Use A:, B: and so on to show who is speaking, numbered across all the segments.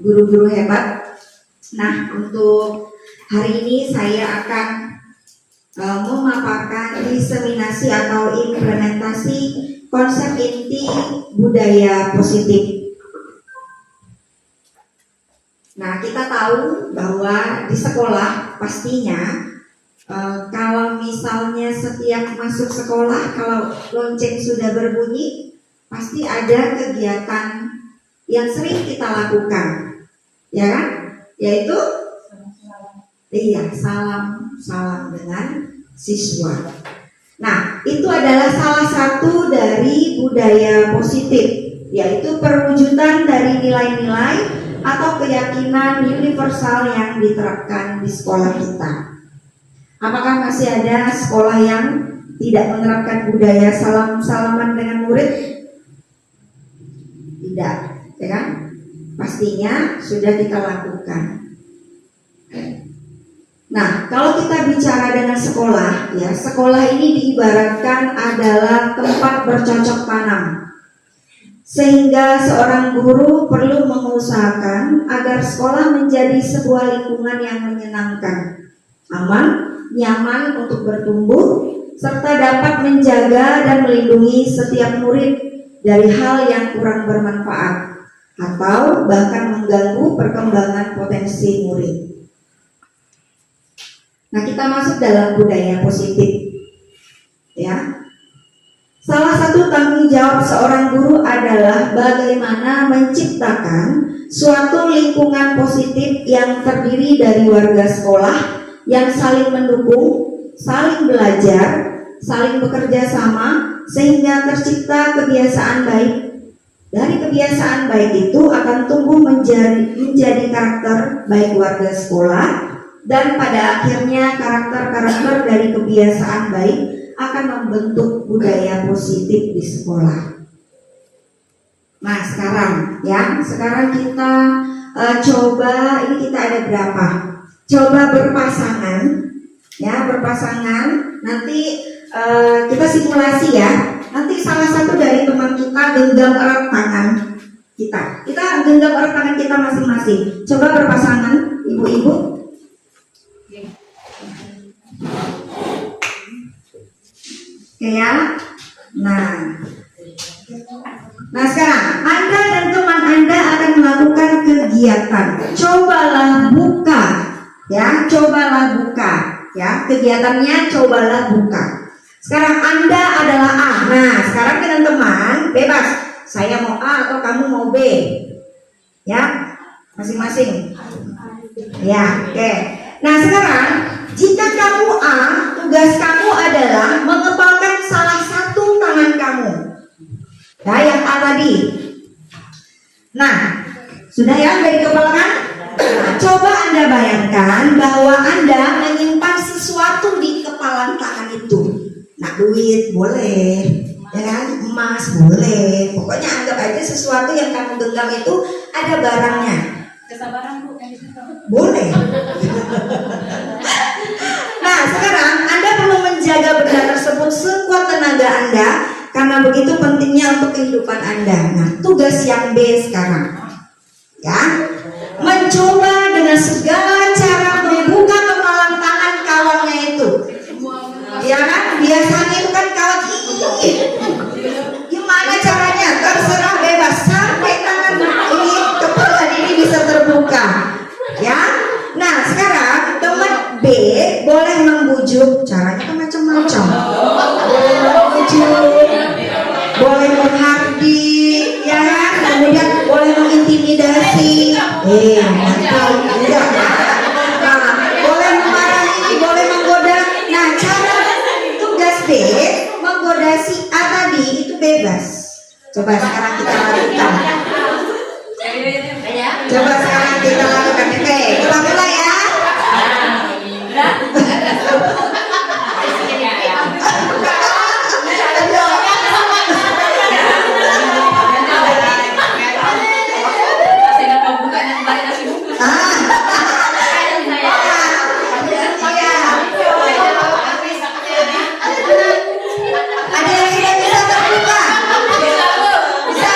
A: guru-guru hebat. Nah, untuk hari ini saya akan memaparkan diseminasi atau implementasi konsep inti budaya positif. Nah, kita tahu bahwa di sekolah pastinya kalau misalnya setiap masuk sekolah, kalau lonceng sudah berbunyi, pasti ada kegiatan yang sering kita lakukan, ya kan? Yaitu salam dengan siswa. Nah, itu adalah salah satu dari budaya positif, yaitu perwujudan dari nilai-nilai atau keyakinan universal yang diterapkan di sekolah kita. Apakah masih ada sekolah yang tidak menerapkan budaya salam-salaman dengan murid? Tidak, ya kan? Pastinya sudah kita lakukan. Nah, kalau kita bicara dengan sekolah, ya, sekolah ini diibaratkan adalah tempat bercocok tanam. Sehingga seorang guru perlu mengusahakan agar sekolah menjadi sebuah lingkungan yang menyenangkan, aman, nyaman untuk bertumbuh, serta dapat menjaga dan melindungi setiap murid dari hal yang kurang bermanfaat atau bahkan mengganggu perkembangan potensi murid. Nah, kita masuk dalam budaya positif, ya. Salah satu tanggung jawab seorang guru adalah bagaimana menciptakan suatu lingkungan positif yang terdiri dari warga sekolah yang saling mendukung, saling belajar, saling bekerja sama, sehingga tercipta kebiasaan baik. Dari kebiasaan baik itu akan tumbuh menjadi karakter baik warga sekolah, dan pada akhirnya karakter-karakter dari kebiasaan baik akan membentuk budaya positif di sekolah. Nah, sekarang kita coba, ini kita ada berapa? Coba berpasangan, ya, berpasangan. Nanti kita simulasi, ya. Nanti salah satu dari teman kita genggam erat tangan kita. Kita genggam erat tangan kita masing-masing. Coba berpasangan, ibu-ibu. Oke, ya. Nah sekarang Anda dan teman Anda akan melakukan kegiatan. Cobalah buka, ya. Cobalah buka, ya. Kegiatannya cobalah buka. Sekarang Anda adalah A. Nah, sekarang dengan teman bebas. Saya mau A atau kamu mau B, ya. Masing-masing. Ya, oke. Nah, sekarang jika kamu A, tugas kamu adalah mengepalkan salah satu tangan kamu. Nah, yang A tadi. Nah, sudah, ya, dari kepalkan? Nah, coba Anda bayangkan bahwa Anda menyimpan sesuatu di kepalan tangan itu. Nah, duit boleh, ya kan? Emas boleh. Pokoknya anggap aja sesuatu yang kamu genggam itu ada barangnya.
B: Kesabaran, Bu.
A: Boleh. Nah, sekarang Anda perlu menjaga benda tersebut sekuat tenaga Anda, karena begitu pentingnya untuk kehidupan Anda. Nah, tugas yang B sekarang, ya, mencoba dengan segala cara membuka kepalan tangan kawannya itu. Ya kan, biasanya itu kan kawan ini. Gimana caranya? Terserah, bebas, sampai tangan ini, kepalan ini bisa terbuka, ya. Nah, sekarang teman B boleh membujuk, caranya kan macam-macam. Boleh membujuk, boleh menghardik, ya, kemudian boleh mengintimidasi. Enggak. Nah, boleh memarahi, boleh menggoda. Nah, cara tugas B menggoda si A tadi itu bebas. Coba sekarang kita lakukan. Coba sekarang kita lakukan. Oke, kita mulai, ya. Ada yang sudah bisa terbuka? Bisa,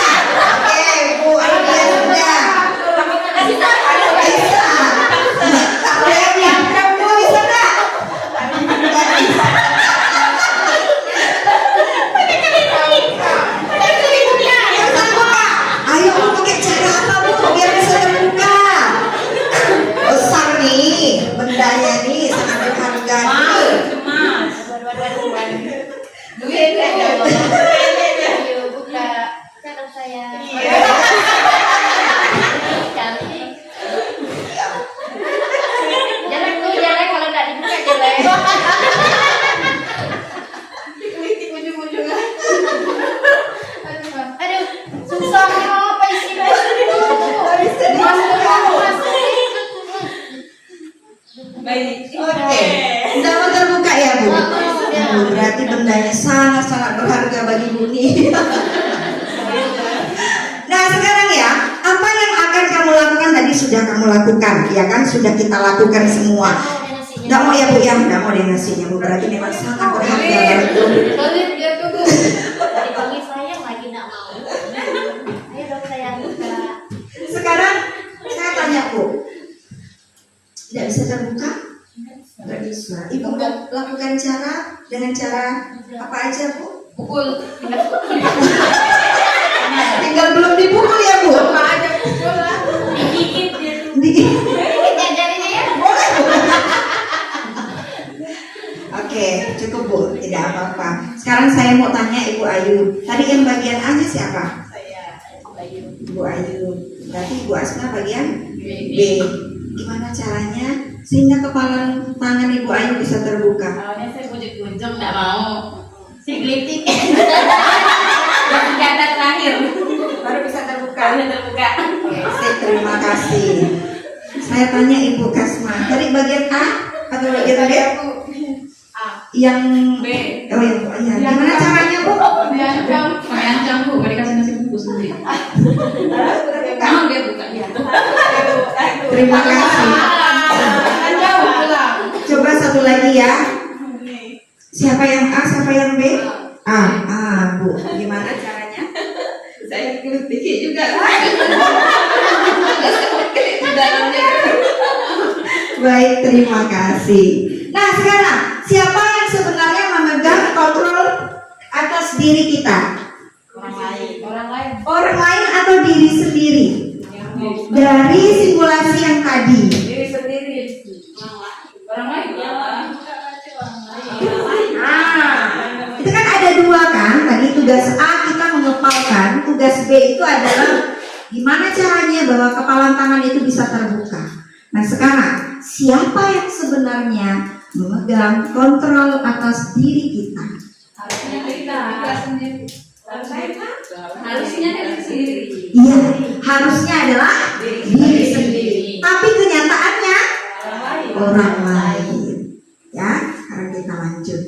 A: bendanya sangat-sangat berharga bagi bumi. Nah sekarang ya, apa yang akan kamu lakukan? Tadi sudah kamu lakukan, ya kan? Sudah kita lakukan semua. Nggak mau ya Bu ya? Nggak mau deh nasinya Bu, berarti memang sangat berharga bagi bumi.
B: Dari pagi sayang lagi nggak mau. Ayo dong sayang buka.
A: Sekarang saya tanya Bu, tidak bisa terbuka? Nggak bisa. Ibu lakukan dengan cara apa aja Bu?
B: Pukul.
A: Tinggal belum dipukul ya Bu?
B: Apa aja pukul lah. Digigit dia tuh.
A: Digigit.
B: Digigit jarinya ya.
A: Boleh Bu. Oke, cukup Bu, tidak apa-apa. Sekarang saya mau tanya Ibu Ayu. Tadi yang bagian A nya siapa?
B: Saya
A: Ibu Ayu. Berarti Ibu Asma bagian
B: B.
A: Gimana caranya sehingga kepala tangan Ibu Ayu bisa terbuka?
B: Awalnya saya bujuk-bujuk nggak mau. Si gelitik. Senjata terakhir.
A: Baru bisa terbuka.
B: Udah terbuka.
A: Oke, terima kasih. Saya tanya Ibu Kasma. Tadi bagian A atau bagian B? Yang
B: B.
A: Oh ya, Bu. Ya. Gimana caranya Bu?
B: Diancam Bu, nggak dikasih nasi bungkus sendiri. Mau dia buka dia.
A: Terima kasih. Coba satu lagi ya. Siapa yang A, siapa yang B? A, Bu. Gimana caranya?
B: Saya kulit dikit juga.
A: Baik, terima kasih. Nah, sekarang siapa yang sebenarnya memegang kontrol atas diri kita? Orang lain atau diri sendiri? Dari simulasi yang tadi.
B: Diri sendiri. Orang lain.
A: Itu kan ada dua kan? Tadi tugas A kita mengepalkan, tugas B itu adalah gimana caranya bahwa kepalan tangan itu bisa terbuka. Nah sekarang siapa yang sebenarnya memegang kontrol atas diri kita?
B: Harusnya kita sendiri. Harusnya diri sendiri.
A: Iya, harusnya adalah diri sendiri. Tapi kenyataannya orang lain. Ya, sekarang kita lanjut.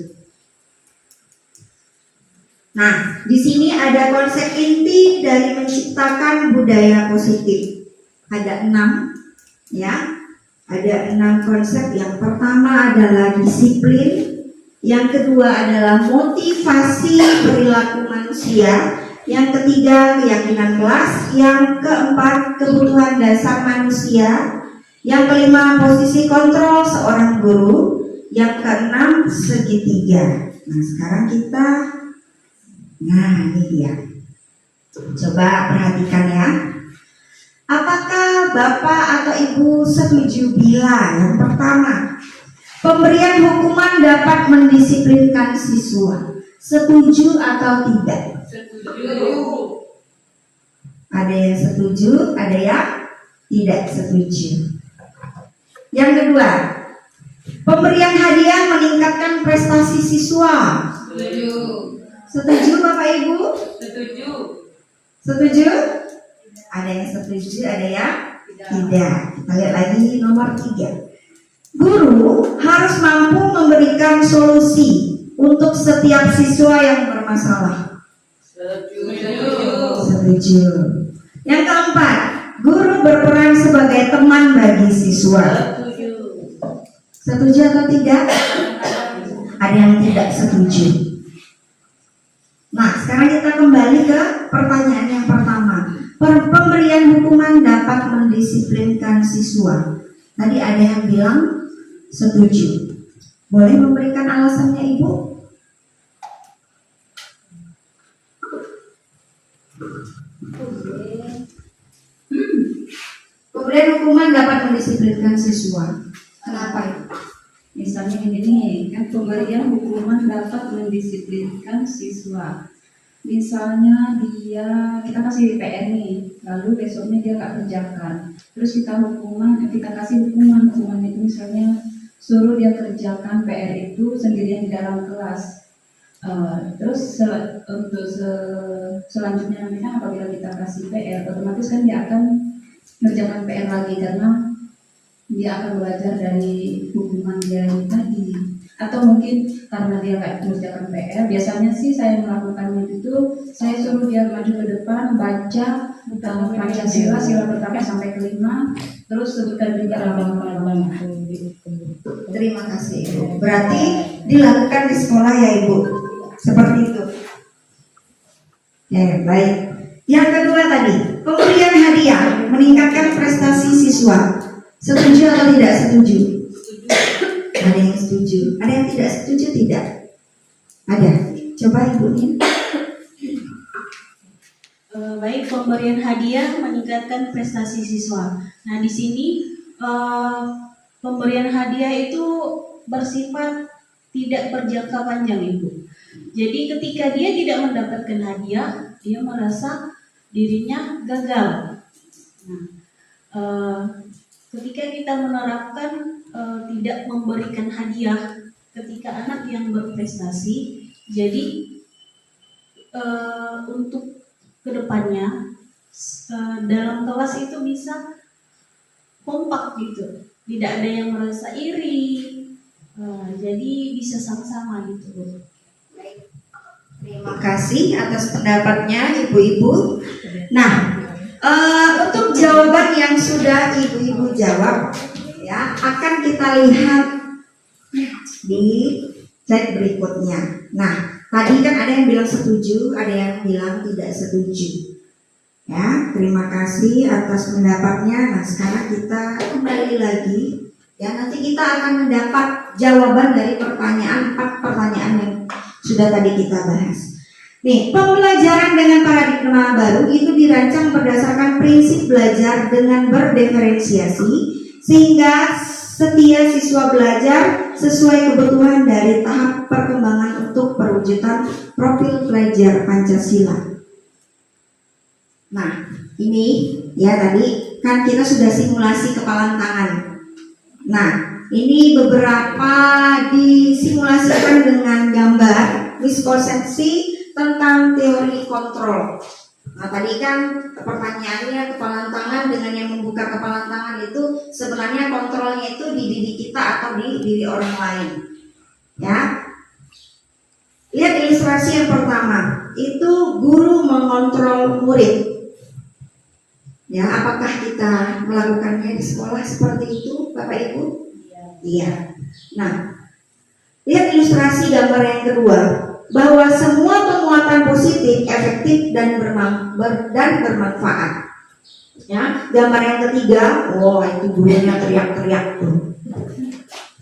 A: Nah, di sini ada konsep inti dari menciptakan budaya positif. Ada 6, ya. Ada 6 konsep. Yang pertama adalah disiplin. Yang kedua adalah motivasi perilaku manusia. Yang ketiga keyakinan kelas. Yang keempat kebutuhan dasar manusia. Yang kelima posisi kontrol seorang guru. Yang keenam segitiga. Nah sekarang kita, nah ini dia. Coba perhatikan ya. Apakah Bapak atau Ibu setuju bila yang pertama pemberian hukuman dapat mendisiplinkan siswa? Setuju atau tidak?
B: Setuju.
A: Ada yang setuju, ada yang tidak setuju. Yang kedua, pemberian hadiah meningkatkan prestasi siswa.
B: Setuju.
A: Setuju Bapak Ibu?
B: Setuju.
A: Setuju? Ada yang setuju, ada yang tidak. Kita lihat lagi nomor 3. Guru harus mampu memberikan solusi untuk setiap siswa yang bermasalah. Setuju. Yang keempat, guru berperan sebagai teman bagi siswa. Setuju atau tidak? Ada yang tidak setuju. Nah, sekarang kita kembali ke pertanyaan yang pertama. Pemberian hukuman dapat mendisiplinkan siswa. Tadi ada yang bilang setuju. Boleh memberikan alasannya Ibu? Pemberian hukuman dapat mendisiplinkan siswa. Kenapa itu?
C: Misalnya ini kan pemberian hukuman dapat mendisiplinkan siswa. Misalnya kita kasih PR nih, lalu besoknya dia nggak kerjakan, terus kita kasih hukuman itu misalnya suruh dia kerjakan PR itu sendirian di dalam kelas. Terus untuk selanjutnya nanti kan apabila kita kasih PR, otomatis kan dia akan mengerjakan PR lagi karena dia akan belajar dari hukuman dia ini tadi. atau mungkin karena dia nggak mengerjakan PR. Biasanya sih saya melakukannya itu, saya suruh dia maju ke depan, baca Pancasila, sila pertama sampai kelima, terus sebutkan juga lambang-lambang.
A: Terima kasih Ibu. Berarti dilakukan di sekolah ya Ibu, seperti itu. Ya baik. Yang kedua tadi, pemberian hadiah meningkatkan prestasi siswa. Setuju atau tidak setuju? Ada yang setuju, ada yang tidak setuju tidak? Ada. Coba Ibu Nin.
D: Baik, pemberian hadiah meningkatkan prestasi siswa. Nah, di sini pemberian hadiah itu bersifat tidak berjangka panjang, Ibu. Jadi ketika dia tidak mendapatkan hadiah, dia merasa dirinya gagal. Nah, ketika kita menerapkan tidak memberikan hadiah ketika anak yang berprestasi, jadi untuk kedepannya dalam kelas itu bisa kompak gitu, tidak ada yang merasa iri, jadi bisa sama-sama gitu.
A: Terima kasih atas pendapatnya Ibu-ibu. Nah, untuk jawaban yang sudah Ibu-ibu jawab, ya akan kita lihat di slide berikutnya. Nah, tadi kan ada yang bilang setuju, ada yang bilang tidak setuju. Ya, terima kasih atas pendapatnya. Nah, sekarang kita kembali lagi. Ya, nanti kita akan mendapat jawaban dari pertanyaan 4 pertanyaan yang sudah tadi kita bahas. Nih, pembelajaran dengan paradigma baru itu dirancang berdasarkan prinsip belajar dengan berdiferensiasi, sehingga setiap siswa belajar sesuai kebutuhan dari tahap perkembangan untuk perwujudan profil pelajar Pancasila. Nah, ini ya tadi kan kita sudah simulasi kepalan tangan. Nah, ini beberapa disimulasikan dengan gambar miskonsepsi tentang teori kontrol. Nah, tadi kan pertanyaannya kepalan tangan dengan yang membuka kepalan tangan itu sebenarnya kontrolnya itu di diri kita atau di diri orang lain. Ya. Lihat ilustrasi yang pertama. Itu guru mengontrol murid. Ya, apakah kita melakukannya di sekolah seperti itu, Bapak Ibu? Iya. Nah, lihat ilustrasi gambar yang kedua, bahwa semua penguatan positif efektif dan bermanfaat. Ya, gambar yang ketiga, itu gurunya teriak-teriak tuh,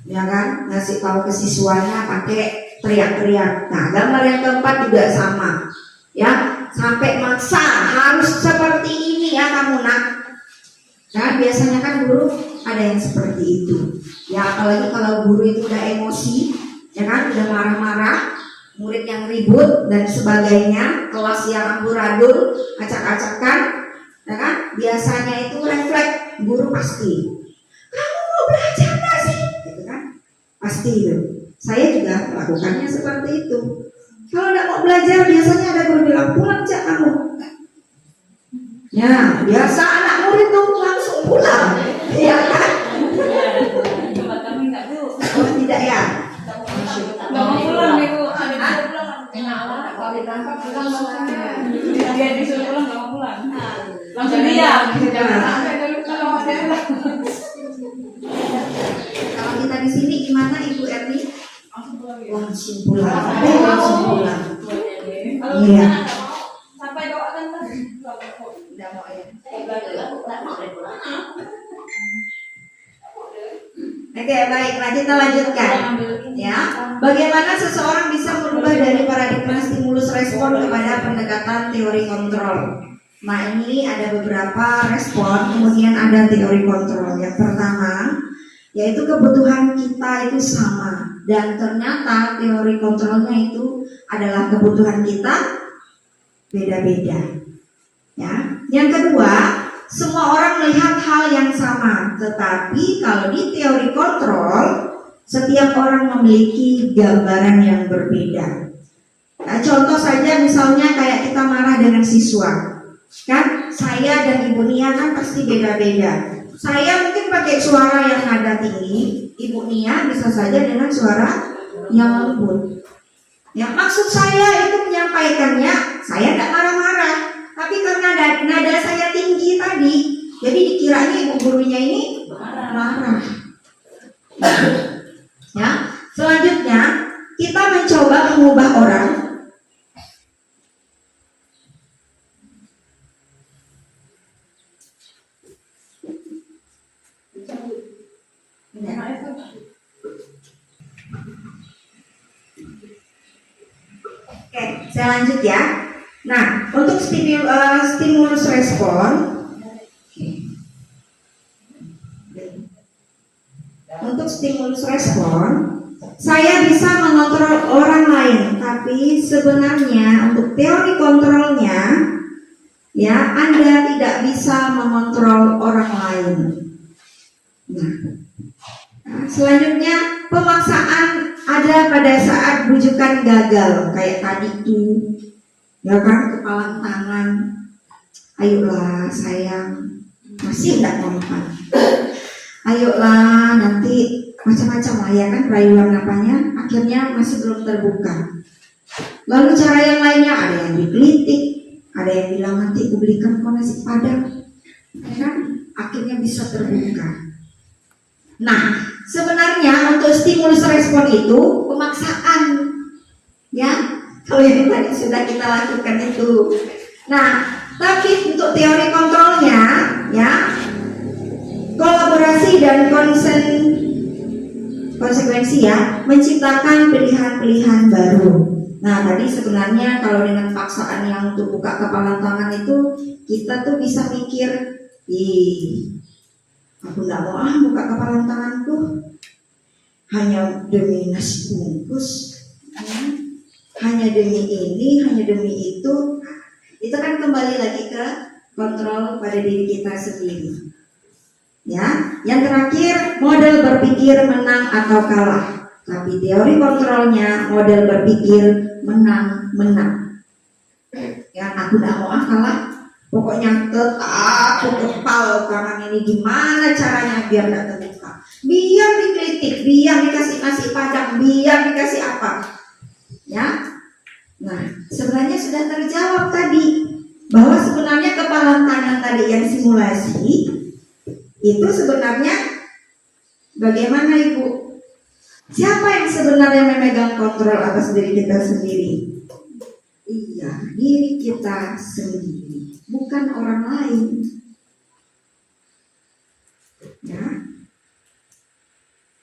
A: ya kan, ngasih tahu ke siswanya pakai teriak-teriak. Nah, gambar yang keempat juga sama, ya, sampai maksa harus seperti ini ya kamu nak. Nah, biasanya kan guru ada yang seperti itu. Ya, apalagi kalau guru itu udah emosi, ya kan, udah marah-marah, murid yang ribut dan sebagainya, kelas yang amburadul, acak-acakan, ya kan? Biasanya itu refleks guru pasti. Kamu mau belajar nggak sih? Gitu kan? Pasti itu. Saya juga melakukannya seperti itu. Kalau nggak mau belajar, biasanya ada guru bilang pulang cak kamu. Ya, biasa anak murid tuh langsung pulang, ya kan? Oh tidak ya?
C: Nggak mau pulang Ibu. Kalau ditangkap pulang dia disuruh pulang nggak mau pulang. Langsung diam.
A: Kalau kita di sini gimana Ibu Erni? Langsung pulang. Iya.
C: Sampai doakan kan?
A: Tidak mau ya. Oke, baik. Nah, kita lanjutkan. Ya, bagaimana seseorang bisa merubah dari paradigma stimulus respon kepada pendekatan teori kontrol? Nah, ini ada beberapa respon, kemudian ada teori kontrol. Yang pertama, yaitu kebutuhan kita itu sama, dan ternyata teori kontrolnya itu adalah kebutuhan kita beda-beda. Ya, yang kedua, semua orang melihat hal yang sama, tetapi kalau di teori kontrol, setiap orang memiliki gambaran yang berbeda. Nah, contoh saja misalnya kayak kita marah dengan siswa, kan saya dan Ibu Nia kan pasti beda-beda. Saya mungkin pakai suara yang nada tinggi, Ibu Nia bisa saja dengan suara yang lembut. Ya, maksud saya itu menyampaikannya, saya tidak marah-marah, tapi karena nada saya tinggi tadi, jadi dikiranya ibu gurunya ini marah. Ya, selanjutnya kita mencoba mengubah orang. Oke, saya lanjut ya. Nah, untuk stimulus respon, untuk stimulus respon, saya bisa mengontrol orang lain, tapi sebenarnya untuk teori kontrolnya, ya, Anda tidak bisa mengontrol orang lain. Nah, selanjutnya pemaksaan ada pada saat bujukan gagal, kayak tadi tuh, ya kan, kepalan tangan, ayolah sayang, masih tidak mempan, ayolah nanti macam-macam lah ya kan, rayuan apanya, akhirnya masih belum terbuka. Lalu cara yang lainnya ada yang dikritik, ada yang bilang nanti aku belikan kau nasi padang, ya kan, akhirnya bisa terbuka. Nah, sebenarnya untuk stimulus respon itu pemaksaan, ya. Kalau yang tadi sudah kita lakukan itu. Nah, tapi untuk teori kontrolnya, ya, kolaborasi dan konsekuensi ya, menciptakan pilihan-pilihan baru. Nah, tadi sebenarnya kalau dengan paksaan yang untuk buka kepalan tangan itu, kita tuh bisa mikir, aku tidak mau buka kepalan tanganku hanya demi nasi bungkus, hanya demi ini, hanya demi itu. Itu kan kembali lagi ke kontrol pada diri kita sendiri. Ya, yang terakhir model berpikir menang atau kalah. Tapi teori kontrolnya model berpikir menang. Ya, aku tidak mau kalah. Pokoknya tetap kepal tangan ini gimana caranya biar tidak terbuka, biar dikritik, biar dikasih nasi padang, biar dikasih apa, ya. Nah, sebenarnya sudah terjawab tadi bahwa sebenarnya kepalan tangan tadi yang simulasi itu sebenarnya bagaimana Ibu? Siapa yang sebenarnya memegang kontrol atas diri kita sendiri? Iya, diri kita sendiri, bukan orang lain. Ya.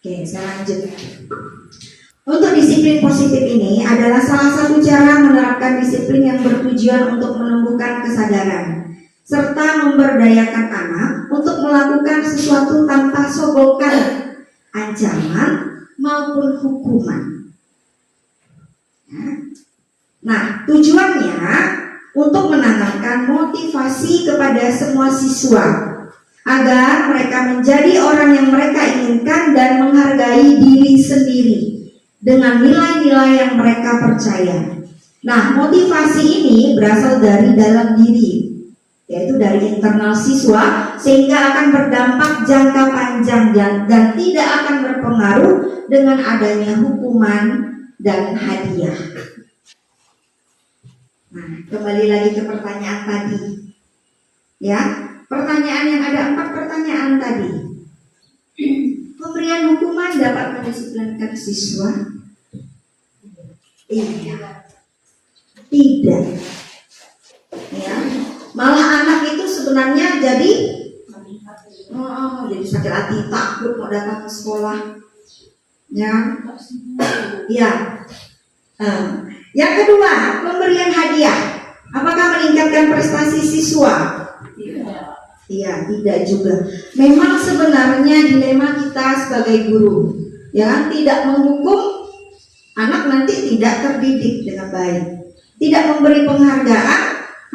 A: Oke, saya lanjut. Untuk disiplin positif ini adalah salah satu cara menerapkan disiplin yang bertujuan untuk menumbuhkan kesadaran serta memberdayakan anak untuk melakukan sesuatu tanpa sogokan, ancaman maupun hukuman. Ya. Nah, tujuannya untuk menanamkan motivasi kepada semua siswa agar mereka menjadi orang yang mereka inginkan dan menghargai diri sendiri dengan nilai-nilai yang mereka percaya. Nah, motivasi ini berasal dari dalam diri, yaitu dari internal siswa, sehingga akan berdampak jangka panjang dan tidak akan berpengaruh dengan adanya hukuman dan hadiah. Nah, kembali lagi ke pertanyaan tadi, ya, pertanyaan yang ada 4 pertanyaan tadi. Pemberian hukuman dapat mendisiplinkan siswa? Iya, tidak. Ya, malah anak itu sebenarnya jadi sakit hati, takut mau datang ke sekolah. Ya, ya. Yang kedua, pemberian hadiah. Apakah meningkatkan prestasi siswa? Iya, tidak juga. Memang sebenarnya dilema kita sebagai guru, ya, tidak menghukum anak nanti tidak terdidik dengan baik. Tidak memberi penghargaan,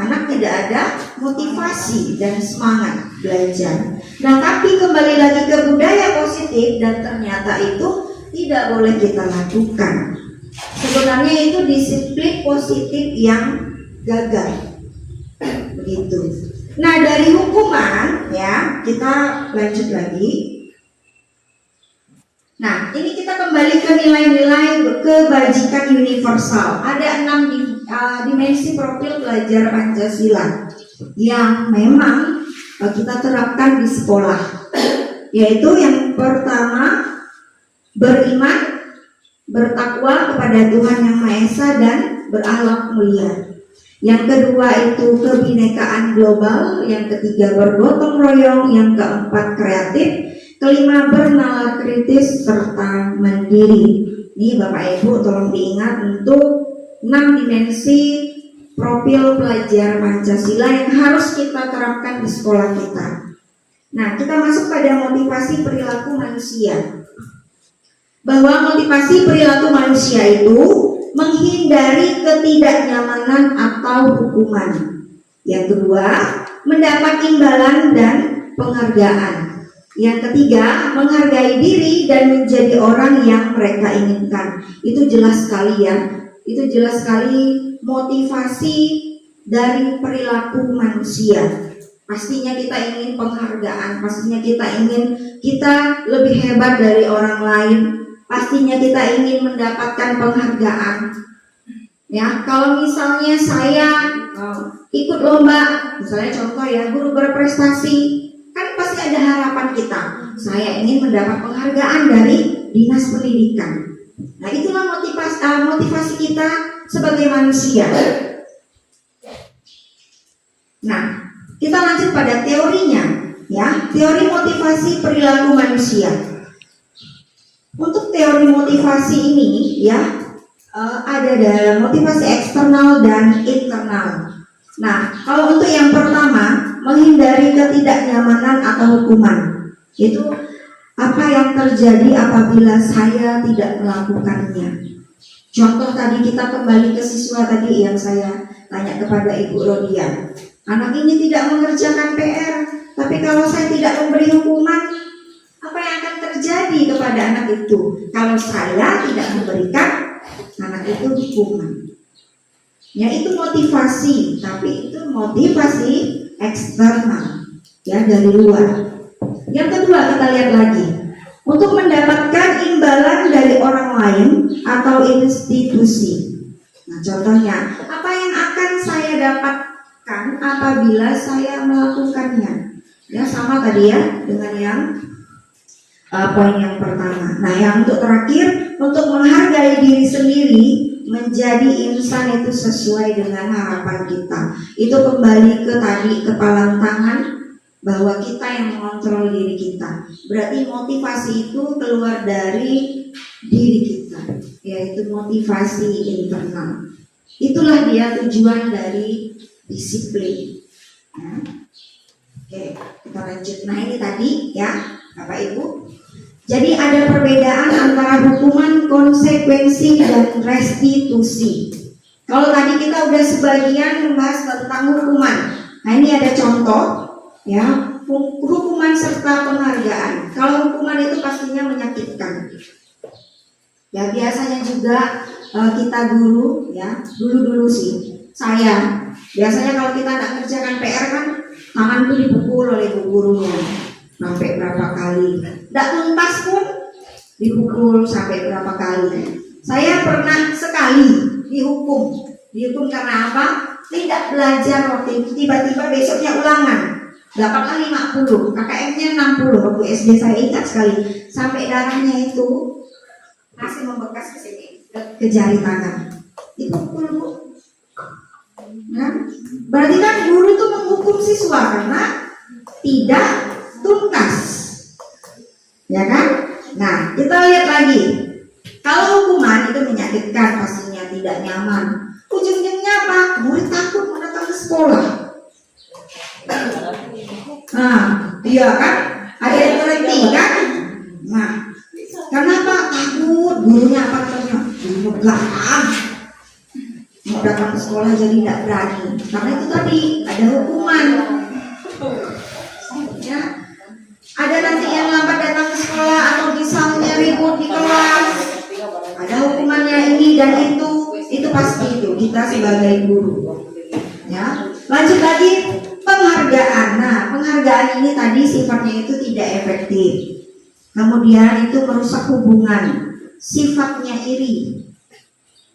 A: anak tidak ada motivasi dan semangat belajar. Nah, tapi kembali lagi ke budaya positif dan ternyata itu tidak boleh kita lakukan. Sebenarnya itu disiplin positif yang gagal. Begitu. Nah, dari hukuman, ya, kita lanjut lagi. Nah, ini kita kembali ke nilai-nilai kebajikan universal. Ada 6 dimensi profil pelajar Pancasila yang memang kita terapkan di sekolah. Yaitu yang pertama, beriman, bertakwa kepada Tuhan Yang Maha Esa dan berakhlak mulia. Yang kedua itu kebinekaan global, yang ketiga bergotong royong, yang keempat kreatif, kelima bernalar kritis serta mandiri. Ini Bapak Ibu tolong diingat untuk 6 dimensi profil pelajar Pancasila yang harus kita terapkan di sekolah kita. Nah, kita masuk pada motivasi perilaku manusia. Bahwa motivasi perilaku manusia itu menghindari ketidaknyamanan atau hukuman. Yang kedua, mendapat imbalan dan penghargaan. Yang ketiga, menghargai diri dan menjadi orang yang mereka inginkan. Itu jelas sekali ya. Itu jelas sekali motivasi dari perilaku manusia. Pastinya kita ingin penghargaan, pastinya kita ingin kita lebih hebat dari orang lain, pastinya kita ingin mendapatkan penghargaan. Ya, kalau misalnya saya ikut lomba, misalnya contoh ya, guru berprestasi, kan pasti ada harapan kita. Saya ingin mendapat penghargaan dari dinas pendidikan. Nah, itulah motivasi kita sebagai manusia. Nah, kita lanjut pada teorinya, ya, teori motivasi perilaku manusia. Untuk teori motivasi ini, ya, ada dalam motivasi eksternal dan internal. Nah, kalau untuk yang pertama, menghindari ketidaknyamanan atau hukuman, itu apa yang terjadi apabila saya tidak melakukannya. Contoh tadi kita kembali ke siswa tadi yang saya tanya kepada Ibu Rodia. Anak ini tidak mengerjakan PR, tapi kalau saya tidak memberi hukuman, apa yang akan terjadi kepada anak itu? Kalau saya tidak memberikan anak itu hukuman. Ya, itu motivasi, tapi itu motivasi eksternal, ya, dari luar. Yang kedua, kita lihat lagi. Untuk mendapatkan imbalan dari orang lain atau institusi. Nah, contohnya, apa yang akan saya dapatkan apabila saya melakukannya? Ya, sama tadi ya dengan yang poin yang pertama. Nah, yang untuk terakhir, untuk menghargai diri sendiri, menjadi insan itu sesuai dengan harapan kita. Itu kembali ke tadi, kepalang tangan, bahwa kita yang mengontrol diri kita. Berarti motivasi itu keluar dari diri kita, yaitu motivasi internal. Itulah dia tujuan dari disiplin. Ya. Oke, kita lanjut. Nah, ini tadi ya Bapak Ibu. Jadi ada perbedaan antara hukuman, konsekuensi, dan restitusi. Kalau tadi kita udah sebagian membahas tentang hukuman. Nah, ini ada contoh ya, hukuman serta penghargaan. Kalau hukuman itu pastinya menyakitkan. Ya, biasanya juga kita guru ya, dulu sih saya biasanya kalau kita tidak kerjakan PR kan tangan tuh dipukul oleh bu gurunya sampai berapa kali. Tidak tuntas pun dipukul sampai berapa kali. Saya pernah sekali dihukum karena apa? Tidak belajar waktu itu, tiba-tiba besoknya ulangan. Dapatlah 50, KKM-nya 60 waktu SD, saya ingat sekali. Sampai darahnya itu masih membekas ke sini, ke jari tangan. Dipukul, Bu. Nah, berarti kan guru itu menghukum siswa karena tidak tuntas. Ya kan? Nah, kita lihat lagi. Kalau hukuman itu menyakitkan, pastinya tidak nyaman. Ujung-ujungnya apa? Murid takut mau datang ke sekolah. Nah, iya kan? Ada yang berhenti kan? Nah, kenapa takut? Gurunya apa katanya? Guru belakang. Mau datang ke sekolah jadi tidak berani. Karena itu tadi ada hukuman. Ya, ada nanti yang lambat datang ke sekolah atau misalnya ribut di kelas. Ada hukumannya ini dan itu pasti itu kita sebagai guru. Ya, lanjut lagi. Penghargaan. Nah, penghargaan ini tadi sifatnya itu tidak efektif. kemudian itu merusak hubungan, sifatnya iri,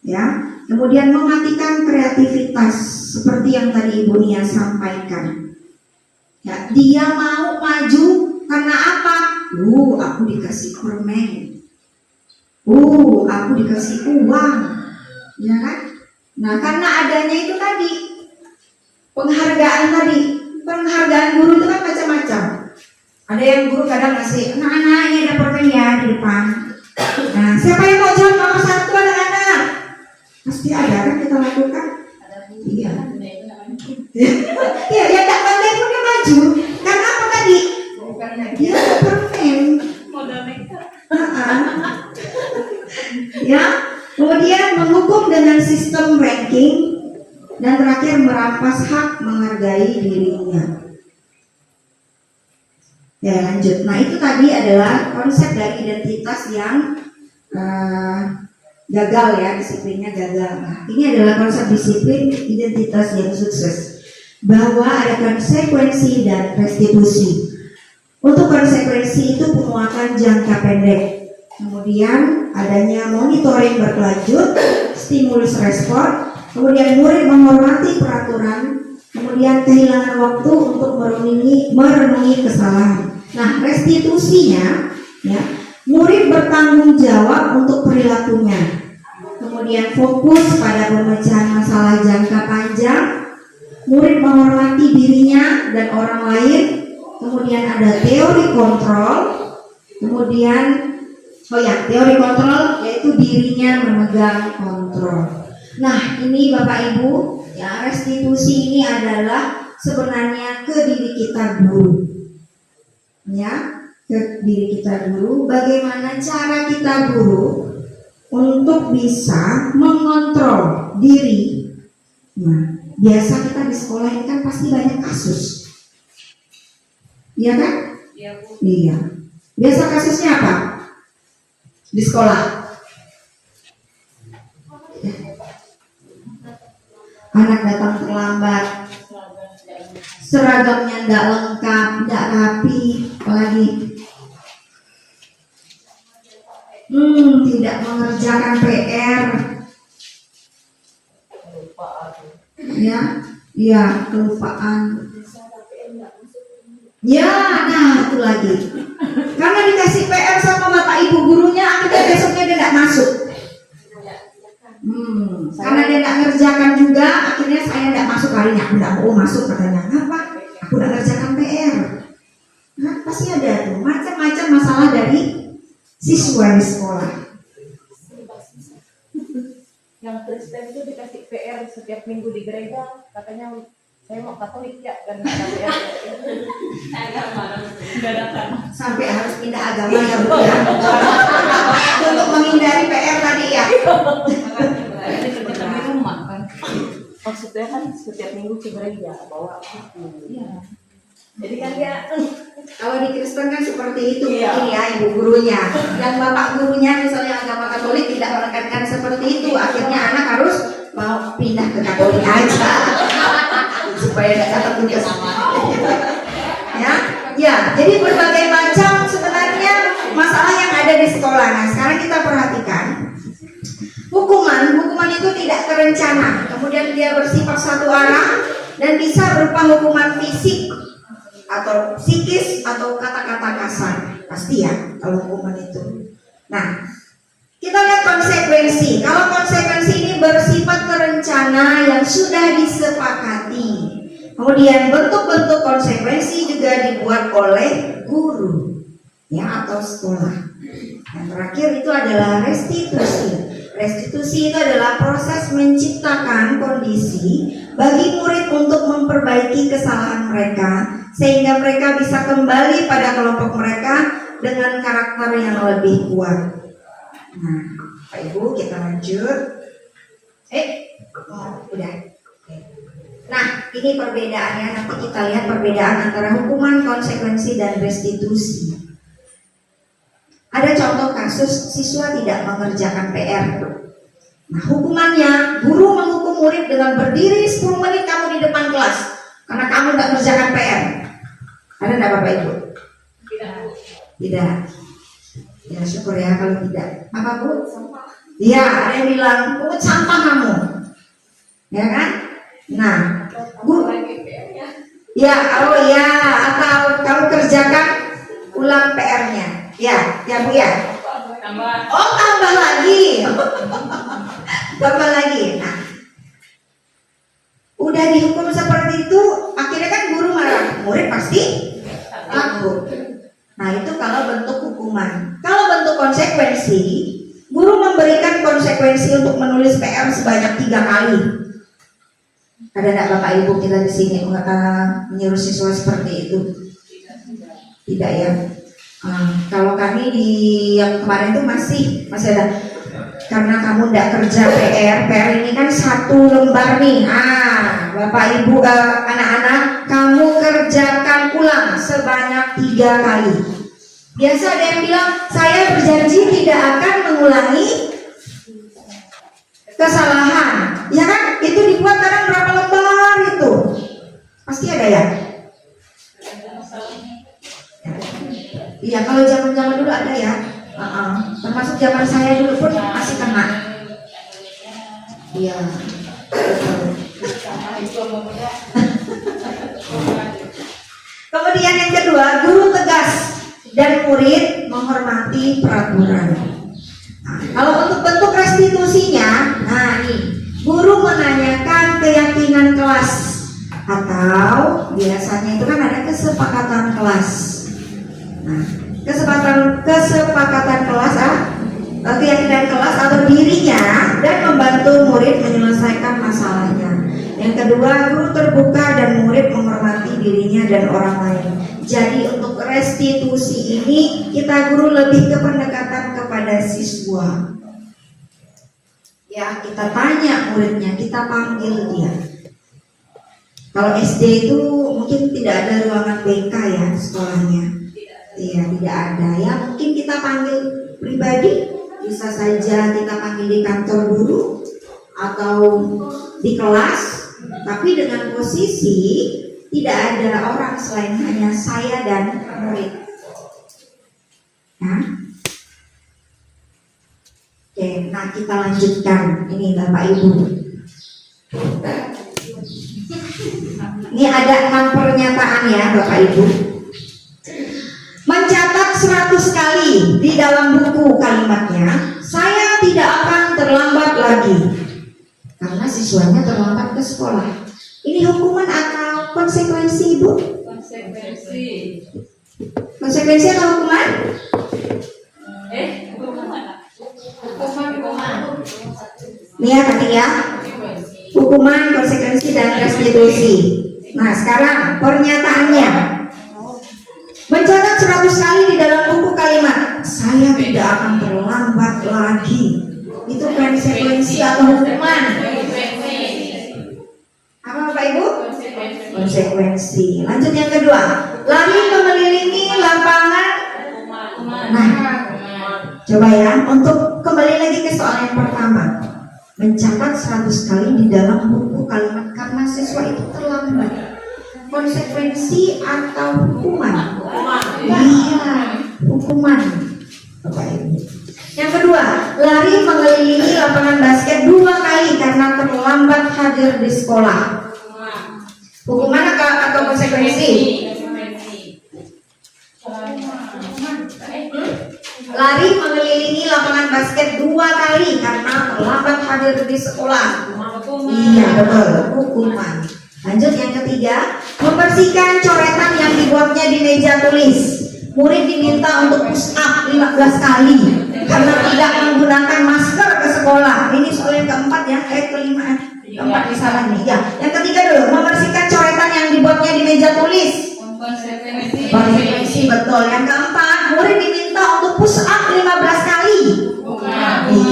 A: ya, kemudian mematikan kreativitas seperti yang tadi Ibu Nia sampaikan. Ya, dia mau maju karena apa? Aku dikasih permen, aku dikasih uang, ya kan? Nah, karena adanya itu tadi penghargaan guru itu kan macam-macam. Ada yang guru kadang ngasih, anak-anak ini ada permen ya di depan. Nah, siapa yang mau jawab nomor 1 anak-anak? Pasti ada kan kita lakukan. Iya. Iya, yang tak pandai pun dia maju. Karena apa tadi? Dia ada permen.
D: Modal nekat.
A: Ya, kemudian menghukum dengan sistem ranking, dan terakhir merampas hak menghargai dirinya. Ya, lanjut. Nah, itu tadi adalah konsep dari identitas yang gagal, ya, disiplinnya gagal. Nah, ini adalah konsep disiplin identitas yang sukses, bahwa ada konsekuensi dan restitusi. Untuk konsekuensi itu penguatan jangka pendek, kemudian adanya monitoring berkelanjut, stimulus respon, kemudian murid menghormati peraturan, kemudian kehilangan waktu untuk merenungi kesalahan. Nah, restitusinya, ya, murid bertanggung jawab untuk perilakunya, kemudian fokus pada pemecahan masalah jangka panjang, murid menghormati dirinya dan orang lain, kemudian ada teori kontrol, kemudian teori kontrol yaitu dirinya memegang kontrol. Nah, ini Bapak Ibu, ya, restitusi ini adalah sebenarnya ke diri kita dulu, ya, ke diri kita dulu. Bagaimana cara kita dulu untuk bisa mengontrol diri. Nah, biasa kita di sekolah ini kan pasti banyak kasus, iya kan?
D: Iya, Bu.
A: Iya. Biasa kasusnya apa di sekolah? Anak datang terlambat, seragamnya tidak lengkap, tidak rapi, apalagi tidak mengerjakan PR, ya, kelupaan. Ya, nah itu lagi. Karena dikasih PR sama bapak ibu gurunya, akhirnya besoknya dia tidak masuk. Karena dia tidak ngerjakan juga, akhirnya saya tidak masuk harinya. Aku tidak mau masuk katanya. Kenapa? Aku tidak ngerjakan PR. Nah, pasti ada tuh macam-macam masalah dari siswa di sekolah.
E: Yang Kristen itu dikasih PR setiap minggu di gereja, katanya saya mau Katolik ya, dan
A: Sampai harus pindah agama ya Bu ya. Untuk menghindari PR tadi ya.
E: kita di rumah kan. Maksudnya kan setiap minggu ke gereja bawa buku. Iya. Jadi kan dia
A: Kalau di Kristen kan seperti itu
E: Iya.
A: mungkin ya ibu gurunya. Dan bapak gurunya misalnya agama Katolik tidak menekankan seperti itu. Akhirnya anak harus mau pindah ke Katolik aja supaya tidak dapat tugas. Ya, jadi berbagai macam sebenarnya masalah yang ada di sekolah. Nah, sekarang kita perhatikan hukuman itu tidak terencana, kemudian dia bersifat satu arah dan bisa berupa hukuman fisik atau psikis atau kata-kata kasar, pasti ya kalau hukuman itu. Nah, kita lihat konsekuensi. Kalau konsekuensi ini bersifat terencana yang sudah disepakati, kemudian bentuk-bentuk konsekuensi juga dibuat oleh guru, ya, atau sekolah. Yang terakhir itu adalah restitusi. Restitusi itu adalah proses menciptakan kondisi bagi murid untuk memperbaiki kesalahan mereka sehingga mereka bisa kembali pada kelompok mereka dengan karakter yang lebih kuat. Nah, Pak Ibu kita lanjut. Udah. Nah, ini perbedaannya. Nanti kita lihat perbedaan antara hukuman, konsekuensi, dan restitusi. Ada contoh kasus siswa tidak mengerjakan PR. Nah, hukumannya guru menghukum murid dengan berdiri 10 menit kamu di depan kelas karena kamu tidak mengerjakan PR. Ada tidak Bapak Ibu?
D: Tidak.
A: Tidak. Ya syukur ya kalau tidak. Apa Bu? Iya, ada yang bilang pungut sampah kamu, ya kan? Nah, Bu, ya, oh ya, atau kamu kerjakan ulang PR-nya, ya Bu ya. Oh tambah lagi, tambah lagi. Nah, udah dihukum seperti itu, akhirnya kan guru marah, murid pasti takut. Nah itu kalau bentuk hukuman. Kalau bentuk konsekuensi, guru memberikan konsekuensi untuk menulis PR sebanyak 3 kali. Ada enggak Bapak Ibu kita di sini menyuruh siswa seperti itu? Tidak ya. Kalau kami di yang kemarin itu masih ada. Karena kamu tidak kerja PR ini kan 1 lembar nih. Bapak Ibu anak-anak, kamu kerjakan ulang sebanyak 3 kali. Biasa ada yang bilang, saya berjanji tidak akan mengulangi kesalahan. Ya kan? Itu dibuat kadang berapa lembar itu? Pasti ada ya? Iya, kalau zaman-zaman dulu ada ya. Termasuk zaman saya dulu pun masih kena. Iya. Kemudian yang kedua, guru tegas dan murid menghormati peraturan. Kalau untuk bentuk restitusinya, guru menanyakan keyakinan kelas atau biasanya itu kan ada kesepakatan kelas. Kesepakatan kelas, keyakinan kelas atau dirinya dan membantu murid menyelesaikan masalahnya. Yang kedua, guru terbuka dan murid menghormati dirinya dan orang lain. Jadi untuk restitusi ini kita guru lebih ke pendekatan kepada siswa. Ya, kita tanya muridnya, kita panggil dia. Kalau SD itu mungkin tidak ada ruangan BK ya sekolahnya. Iya, tidak ada ya. Mungkin kita panggil pribadi, bisa saja kita panggil di kantor guru atau di kelas, tapi dengan posisi tidak ada orang selain hanya saya dan murid. Nah, oke, nah kita lanjutkan. Ini Bapak Ibu. Ini ada 6 pernyataan ya Bapak Ibu. Mencatat 100 kali di dalam buku kalimatnya, saya tidak akan terlambat lagi. Karena siswanya terlambat ke sekolah. Ini hukuman atau konsekuensi Ibu?
E: Konsekuensi.
A: Konsekuensi atau hukuman?
E: Hukuman.
A: Lihat tadi ya. Hukuman, konsekuensi, dan restitusi. Nah sekarang pernyataannya. Mencatat 100 kali di dalam buku kalimat, saya tidak akan terlambat lagi. Itu konsekuensi atau hukuman? Apa Bapak Ibu? Konsekuensi. Lanjut yang kedua, lari mengelilingi lapangan. Nah, coba ya, untuk kembali lagi ke soal yang pertama. Mencatat 100 kali di dalam buku kalimat karena siswa itu terlambat. Konsekuensi atau hukuman? Iya, hukuman. Bapak Ibu. Yang kedua, lari mengelilingi lapangan basket 2 kali karena terlambat hadir di sekolah. Hukuman atau konsekuensi? Lari mengelilingi lapangan basket 2 kali karena terlambat hadir di sekolah. Iya betul, hukuman. Lanjut yang ketiga, membersihkan coretan yang dibuatnya di meja tulis. Murid diminta untuk push up 15 kali karena tidak menggunakan masker ke sekolah. Ini soal yang keempat ya, kelima. Keempat misalnya nih. Ya, yang ketiga dulu, membersihkan coretan yang dibuatnya di meja tulis. Konsekuensi betul. Yang keempat, murid diminta untuk push up 15 kali.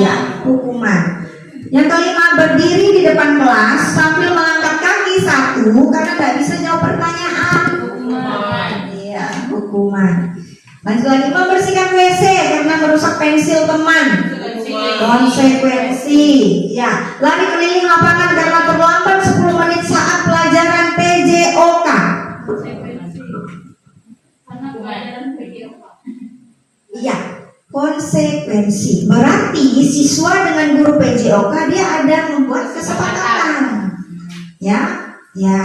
A: Iya, hukuman. Yang kelima, berdiri di depan kelas sambil mengangkat kaki 1 karena tidak bisa jawab pertanyaan. Iya, hukuman. Lanjut lagi, membersihkan WC karena merusak pensil teman. Konsekuensi. Ya, lari keliling lapangan karena terlambat 10 menit saat pelajaran PJOK. Iya, konsekuensi. Berarti siswa dengan guru PJOK dia ada membuat kesepakatan. Ya,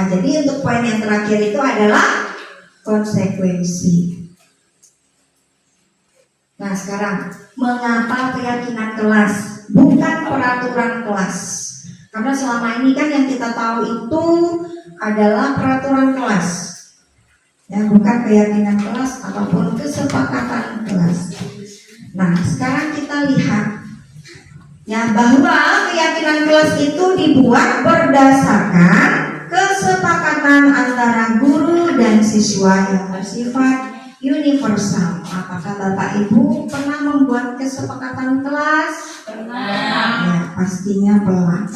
A: jadi untuk poin yang terakhir itu adalah konsekuensi. Nah sekarang, mengapa keyakinan kelas bukan peraturan kelas? Karena selama ini kan yang kita tahu itu adalah peraturan kelas, ya bukan keyakinan kelas ataupun kesepakatan kelas. Nah sekarang kita lihat ya bahwa keyakinan kelas itu dibuat berdasarkan kesepakatan antara guru dan siswa yang bersifat universal. Apakah Bapak Ibu pernah membuat kesepakatan kelas?
E: Pernah.
A: Ya, pastinya pernah.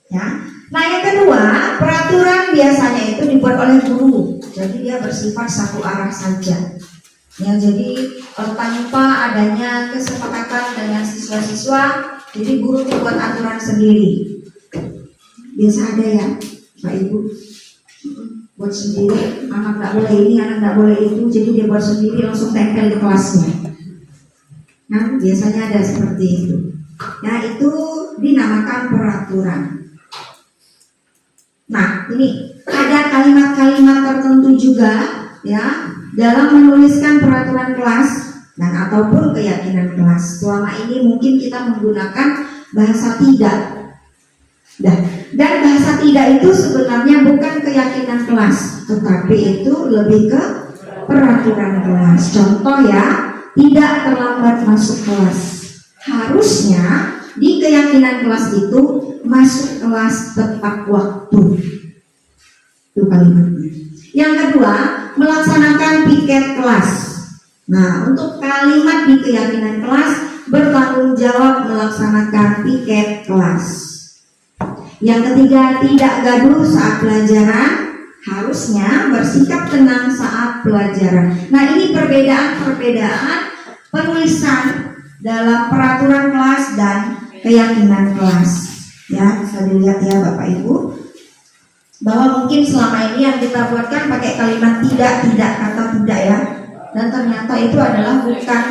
A: Ya. Nah, yang kedua, peraturan biasanya itu dibuat oleh guru. Jadi dia bersifat satu arah saja. Ya, jadi tanpa adanya kesepakatan dengan siswa-siswa, jadi guru membuat aturan sendiri. Biasa ada ya, Pak Ibu, buat sendiri, anak nggak boleh ini, anak nggak boleh itu, jadi dia buat sendiri langsung tempel di kelasnya. Nah, biasanya ada seperti itu. Nah, itu dinamakan peraturan. Nah, ini ada kalimat-kalimat tertentu juga ya dalam menuliskan peraturan kelas dan ataupun keyakinan kelas. Selama ini mungkin kita menggunakan bahasa tidak. Dan bahasa tidak itu sebenarnya bukan keyakinan kelas, tetapi itu lebih ke peraturan kelas. Contoh ya, tidak terlambat masuk kelas. Harusnya di keyakinan kelas itu masuk kelas tepat waktu. Itu kalimatnya. Yang kedua, melaksanakan piket kelas. Nah, untuk kalimat di keyakinan kelas, bertanggung jawab melaksanakan piket kelas. Yang ketiga, tidak gaduh saat pelajaran, harusnya bersikap tenang saat pelajaran. Nah, ini perbedaan penulisan dalam peraturan kelas dan keyakinan kelas. Ya, bisa dilihat ya Bapak Ibu, bahwa mungkin selama ini yang kita buatkan pakai kalimat tidak, kata tidak ya, dan ternyata itu adalah bukan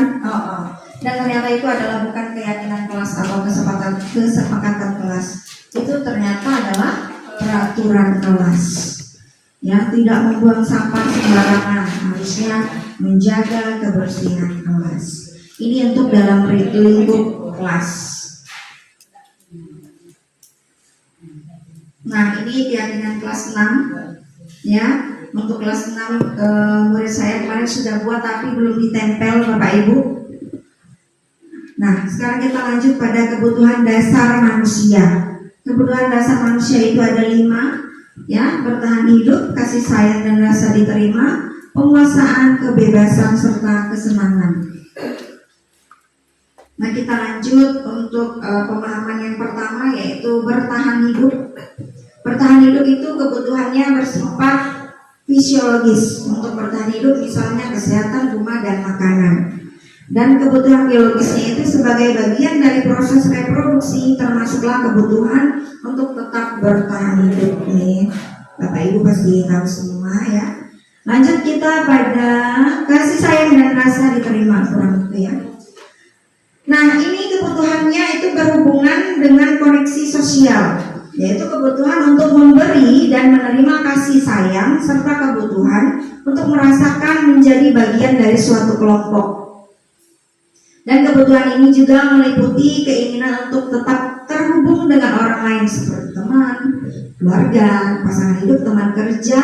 A: keyakinan kelas atau kesepakatan kelas. Itu ternyata adalah peraturan kelas. Ya, tidak membuang sampah sembarangan, harusnya menjaga kebersihan kelas. Ini untuk dalam lingkup kelas. Nah, ini keyakinan kelas 6 ya. Untuk kelas 6 murid saya kemarin sudah buat tapi belum ditempel Bapak Ibu. Nah, sekarang kita lanjut pada kebutuhan dasar manusia. Kebutuhan dasar manusia itu ada 5 ya: bertahan hidup, kasih sayang dan rasa diterima, penguasaan, kebebasan serta kesenangan. Nah, kita lanjut untuk pemahaman yang pertama, yaitu bertahan hidup. Bertahan hidup itu kebutuhannya bersifat fisiologis. Untuk bertahan hidup misalnya kesehatan, rumah, dan makanan. Dan kebutuhan biologisnya itu sebagai bagian dari proses reproduksi, termasuklah kebutuhan untuk tetap bertahan hidup. Nih, Bapak Ibu pasti tahu semua ya. Lanjut kita pada kasih sayang dan rasa diterima, kurang lebih ya. Nah, ini kebutuhannya itu berhubungan dengan koneksi sosial, yaitu kebutuhan untuk memberi dan menerima kasih sayang serta kebutuhan untuk merasakan menjadi bagian dari suatu kelompok. Dan kebutuhan ini juga meliputi keinginan untuk tetap terhubung dengan orang lain seperti teman, keluarga, pasangan hidup, teman kerja,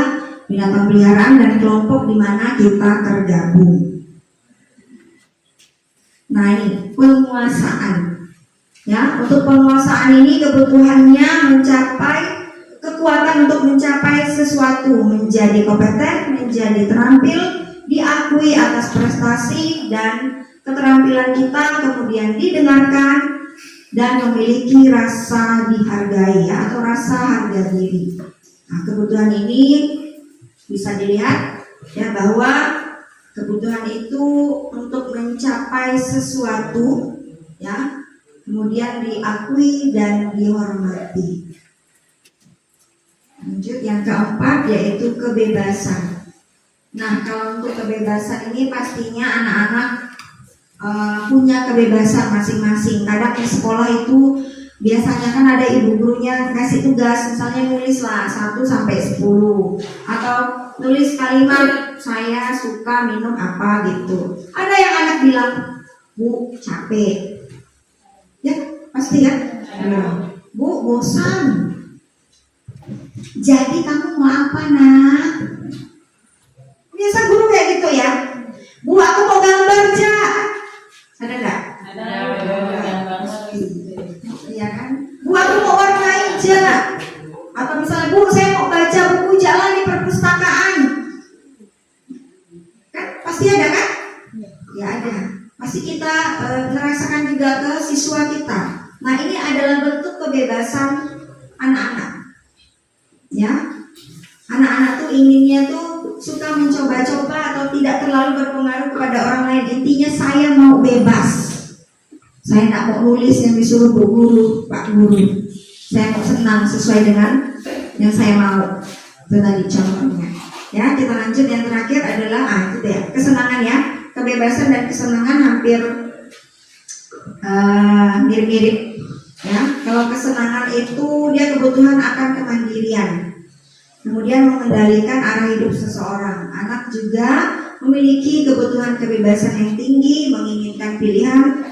A: binatang peliharaan, dan kelompok di mana kita tergabung. Nah, ini penguasaan. Ya, untuk penguasaan ini kebutuhannya mencapai kekuatan untuk mencapai sesuatu, menjadi kompeten, menjadi terampil, diakui atas prestasi dan keterampilan kita, kemudian didengarkan dan memiliki rasa dihargai ya, atau rasa harga diri. Nah, kebutuhan ini bisa dilihat ya bahwa kebutuhan itu untuk mencapai sesuatu ya, kemudian diakui dan dihormati. Lanjut yang keempat, yaitu kebebasan. Nah, kalau untuk kebebasan ini pastinya anak-anak punya kebebasan masing-masing. Kadang di sekolah itu biasanya kan ada ibu gurunya kasih tugas, misalnya nulis lah 1 sampai 10 atau nulis kalimat saya suka minum apa gitu. Ada yang anak bilang, Bu, capek. Ya, pasti kan? Bu, bosan. Jadi kamu mau apa, Nak? Biasa guru kayak gitu ya. Bu, aku mau gambar, Cak. Ada nggak?
E: Ada.
A: Iya kan? Bu, aku mau warnain, Cak. Atau misalnya, Bu, saya mau baca buku jalan di perpustakaan. Kan pasti ada kan? Ya ada. Pasti kita merasakan juga ke siswa kita. Nah, ini adalah bentuk kebebasan anak-anak. Ya, anak-anak tuh inginnya tuh suka mencoba-coba atau tidak terlalu berpengaruh kepada orang lain. Intinya saya mau bebas. Saya tidak mau nulis yang disuruh bu guru, Pak Guru. Saya mau senang sesuai dengan yang saya mau. Itu tadi contohnya. Ya, kita lanjut yang terakhir adalah itu ya, kesenangan ya. Kebebasan dan kesenangan hampir mirip-mirip. Ya, kalau kesenangan itu dia kebutuhan akan kemandirian, kemudian mengendalikan arah hidup seseorang. Anak juga memiliki kebutuhan kebebasan yang tinggi, menginginkan pilihan,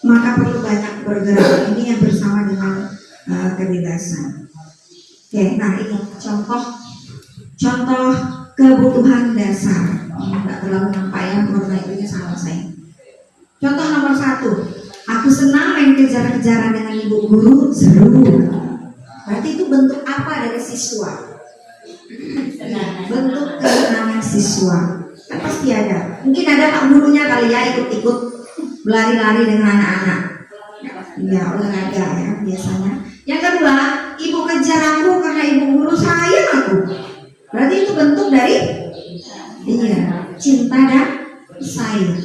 A: maka perlu banyak bergerak. Ini yang bersama dengan kebebasan. Oke, nah ini contoh kebutuhan dasar. Nggak terlalu nampak ya, karena itunya salah saya. Contoh nomor 1. Aku senang main kejar-kejaran dengan ibu guru, seru. Berarti itu bentuk apa dari siswa? Bentuk kesenangan siswa. Kan pasti ada. Mungkin ada pak gurunya kali ya ikut-ikut berlari-lari dengan anak-anak. Ya, olahraga ya biasanya. Yang kedua, ibu kejar aku karena ibu guru sayang aku. Berarti itu bentuk dari cinta dan sayang.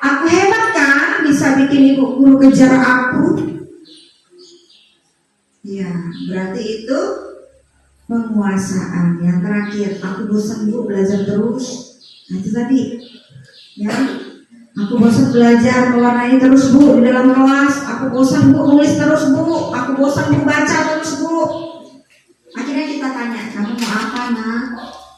A: Aku hebat kan, bisa bikin ibu guru kejar aku. Ya, berarti itu penguasaan. Yang terakhir, aku bosan bu belajar terus. Nah itu tadi, ya, aku bosan belajar mewarnai terus bu di dalam kelas. Aku bosan bu nulis terus bu. Aku bosan bu baca terus bu. Akhirnya kita tanya, kamu mau apa nak?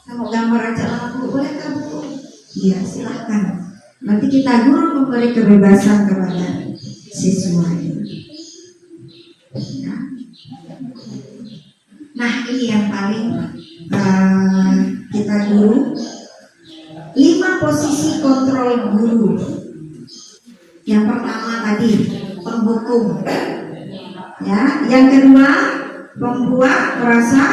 A: Saya mau gambar aja lah bu, boleh kan bu? Iya silahkan. Nanti kita guru memberi kebebasan kepada siswa ini. Ya. Nah ini yang paling kita guru. 5 posisi kontrol guru. Yang pertama tadi penghukum. Ya, yang kedua membuat merasa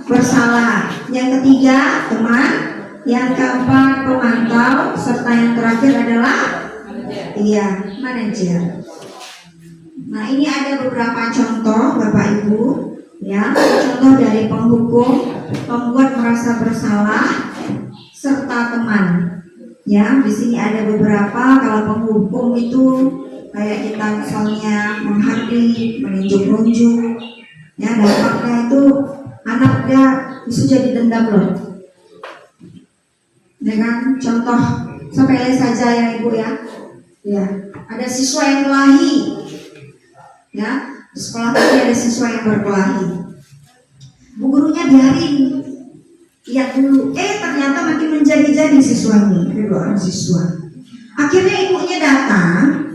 A: bersalah. Yang ketiga teman. Yang keempat pemantau, serta yang terakhir adalah manajer. Nah ini ada beberapa contoh Bapak Ibu, ya, contoh dari penghukum, pembuat merasa bersalah, serta teman. Ya, di sini ada beberapa. Kalau penghukum itu kayak kita misalnya menghardik, menunjuk-nunjuk, ya dampaknya itu anaknya bisa jadi dendam loh. Dengan contoh sepele saja ya ibu ya, ada siswa yang kelahi, ya di sekolah tadi ada siswa yang berkelahi, bu gurunya biarin, lihat dulu, ternyata makin menjadi-jadi siswa ini, ada 2 orang siswa. Akhirnya ibunya datang,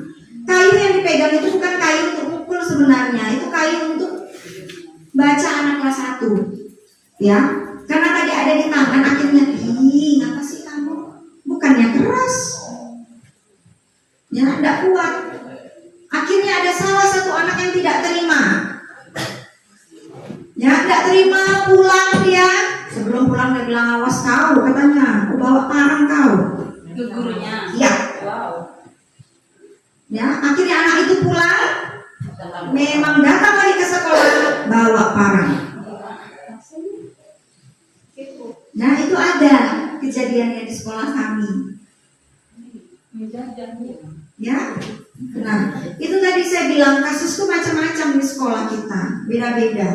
A: kayu yang dipegang itu bukan kayu untuk pukul sebenarnya, itu kayu untuk baca anak kelas 1, ya, karena tadi ada di tangan, akhirnya ngapa sih kamu? Bukannya keras, ya tidak kuat. Akhirnya ada salah satu anak yang tidak terima, ya tidak terima, pulang dia. Sebelum pulang dia bilang awas kau, katanya aku bawa parang kau.
E: Ke gurunya.
A: Ya.
E: Wow.
A: Ya, akhirnya anak itu pulang, memang datang lagi ke sekolah bawa parang. Nah itu ada kejadiannya di sekolah kami. Ya, nah itu tadi saya bilang kasus itu macam-macam di sekolah kita, beda-beda.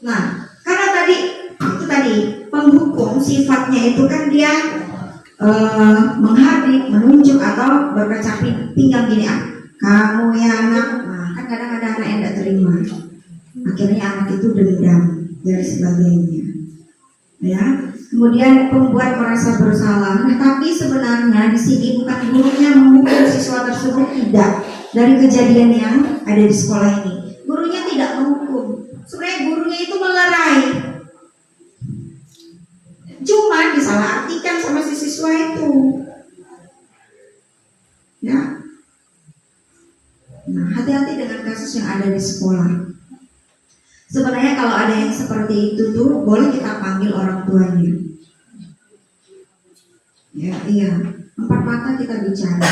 A: Nah karena tadi itu tadi penghukum sifatnya itu kan dia menghardik, menunjuk atau berkecak pinggang gini, kamu ya anak. Nah, kan kadang ada anak yang tidak terima, akhirnya anak itu dendam dan sebagainya, ya. Kemudian pembuat merasa bersalah. Nah, tapi sebenarnya di sini bukan gurunya menghukum siswa tersebut, tidak. Dari kejadian yang ada di sekolah ini, gurunya tidak menghukum. Sebenarnya gurunya itu melerai, cuma disalahartikan sama si siswa itu, ya. Nah, hati-hati dengan kasus yang ada di sekolah. Sebenarnya kalau ada yang seperti itu tuh boleh kita panggil orang tuanya. Ya, iya, 4 mata kita bicara.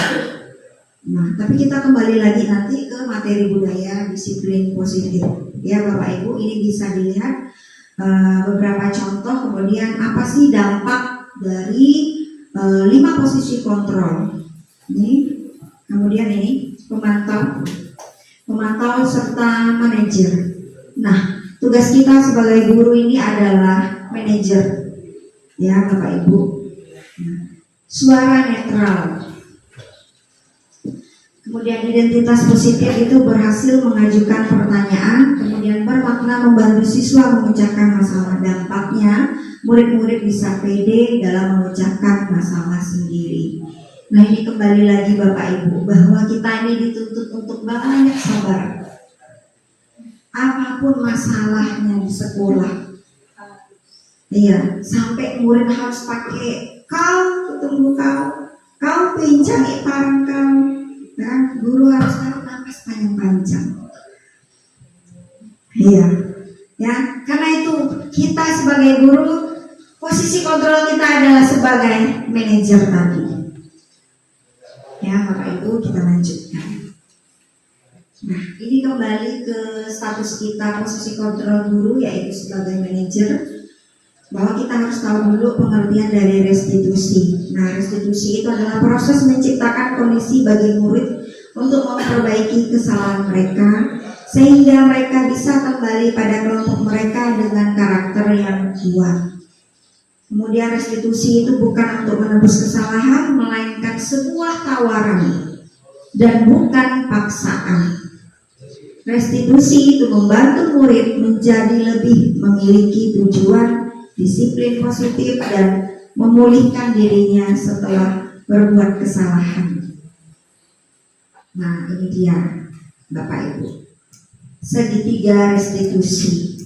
A: Nah, tapi kita kembali lagi nanti ke materi budaya disiplin positif. Ya, Bapak Ibu, ini bisa dilihat beberapa contoh, kemudian apa sih dampak dari 5 posisi kontrol. Ini, kemudian ini pemantau serta manajer. Nah, tugas kita sebagai guru ini adalah manajer, ya Bapak Ibu. Nah, suara netral. Kemudian identitas positif itu berhasil mengajukan pertanyaan, kemudian bermakna membantu siswa memecahkan masalah. Dampaknya, murid-murid bisa pede dalam memecahkan masalah sendiri. Nah, ini kembali lagi Bapak Ibu, bahwa kita ini dituntut untuk banyak sabar. Apapun masalahnya di sekolah, iya, sampai murid harus pakai kau ketemu kau pincang iparang kau. Dan guru harus taruh nafas panjang-panjang. Iya, ya, karena itu kita sebagai guru, posisi kontrol kita adalah sebagai manajer tadi. Ya, Bapak Ibu, kita lanjutkan. Nah, ini kembali ke status kita posisi kontrol guru, yaitu sebagai manajer. Bahwa kita harus tahu dulu pengertian dari restitusi. Nah, restitusi itu adalah proses menciptakan kondisi bagi murid untuk memperbaiki kesalahan mereka sehingga mereka bisa kembali pada kelompok mereka dengan karakter yang kuat. Kemudian restitusi itu bukan untuk menebus kesalahan, melainkan sebuah tawaran dan bukan paksaan. Restitusi itu membantu murid menjadi lebih memiliki tujuan, disiplin positif, dan memulihkan dirinya setelah berbuat kesalahan. Nah, ini dia Bapak Ibu, segitiga restitusi.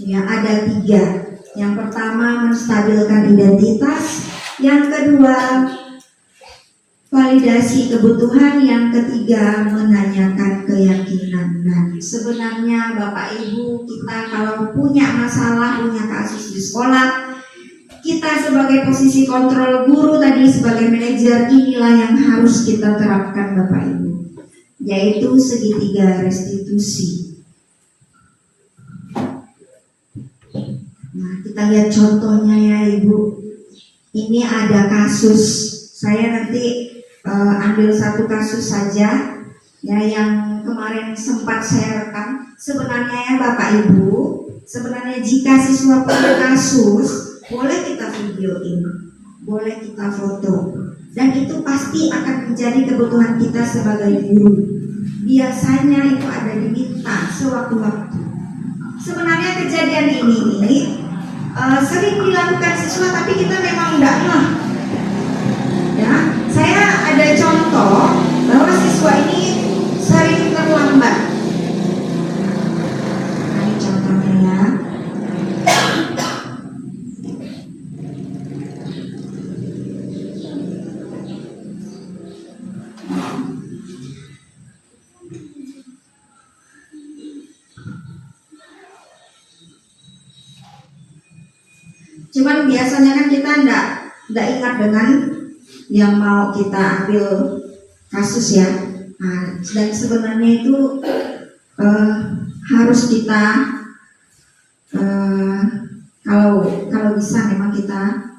A: Ya, ada 3. Yang pertama, menstabilkan identitas. Yang kedua, validasi kebutuhan. Yang ketiga, menanyakan keyakinan. Nah, sebenarnya Bapak Ibu, kita kalau punya masalah, punya kasus di sekolah, kita sebagai posisi kontrol guru tadi, sebagai manajer, inilah yang harus kita terapkan Bapak Ibu, yaitu segitiga restitusi. Nah, kita lihat contohnya ya Ibu. Ini ada kasus, saya nanti ambil satu kasus saja ya, yang kemarin sempat saya rekam. Sebenarnya ya Bapak Ibu, sebenarnya jika siswa punya kasus, boleh kita videoin, boleh kita foto, dan itu pasti akan menjadi kebutuhan kita sebagai guru. Biasanya itu ada diminta sewaktu-waktu. Sebenarnya kejadian ini sering dilakukan siswa, tapi kita memang enggak ngeh. Ya, saya ada contoh bahwa siswa ini sering terlambat. Nah, ini contohnya ya. Cuman biasanya kan kita enggak ingat dengan yang mau kita ambil kasus ya. Nah, dan sebenarnya itu harus kita kalau bisa memang kita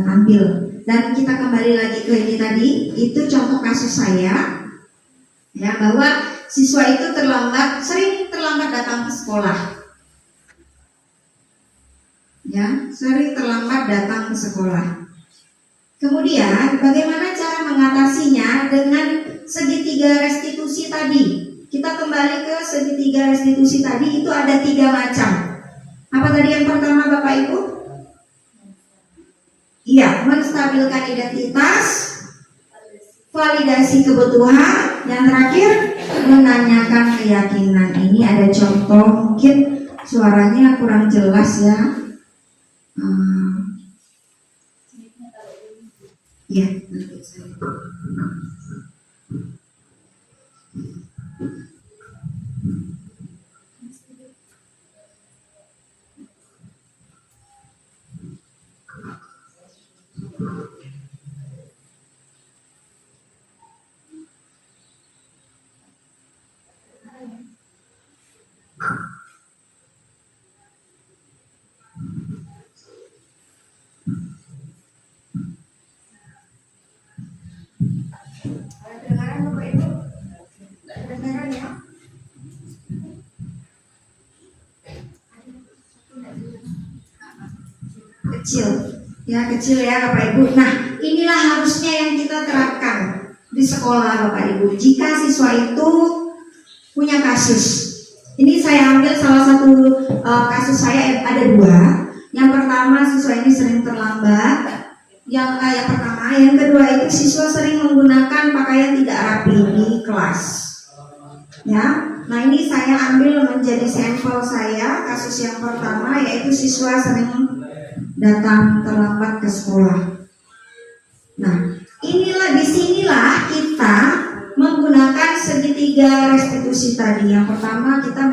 A: ambil. Dan kita kembali lagi ke ini tadi, itu contoh kasus saya ya, bahwa siswa itu sering terlambat datang ke sekolah. ya, sering terlambat datang ke sekolah. Kemudian bagaimana cara mengatasinya dengan segitiga restitusi tadi? Kita kembali ke segitiga restitusi tadi, itu ada 3 macam. Apa tadi yang pertama Bapak Ibu? Iya, menstabilkan identitas, validasi kebutuhan, yang terakhir menanyakan keyakinan. Ini ada contoh, mungkin suaranya kurang jelas ya. Ya, nanti saya. Ada kedengaran Bapak Ibu? Tidak kedengaran ya? Kecil, ya kecil ya Bapak Ibu. Nah, inilah harusnya yang kita terapkan di sekolah Bapak Ibu. Jika siswa itu punya kasus, ini saya ambil salah satu kasus saya, ada 2. Yang pertama, siswa ini sering terlambat. Yang pertama, yang kedua itu siswa sering menggunakan pakaian tidak rapi di kelas. Ya, nah ini saya ambil menjadi sampel saya. Kasus yang pertama yaitu siswa sering datang terlambat ke sekolah. Nah, disinilah kita menggunakan segitiga restitusi tadi. Yang pertama kita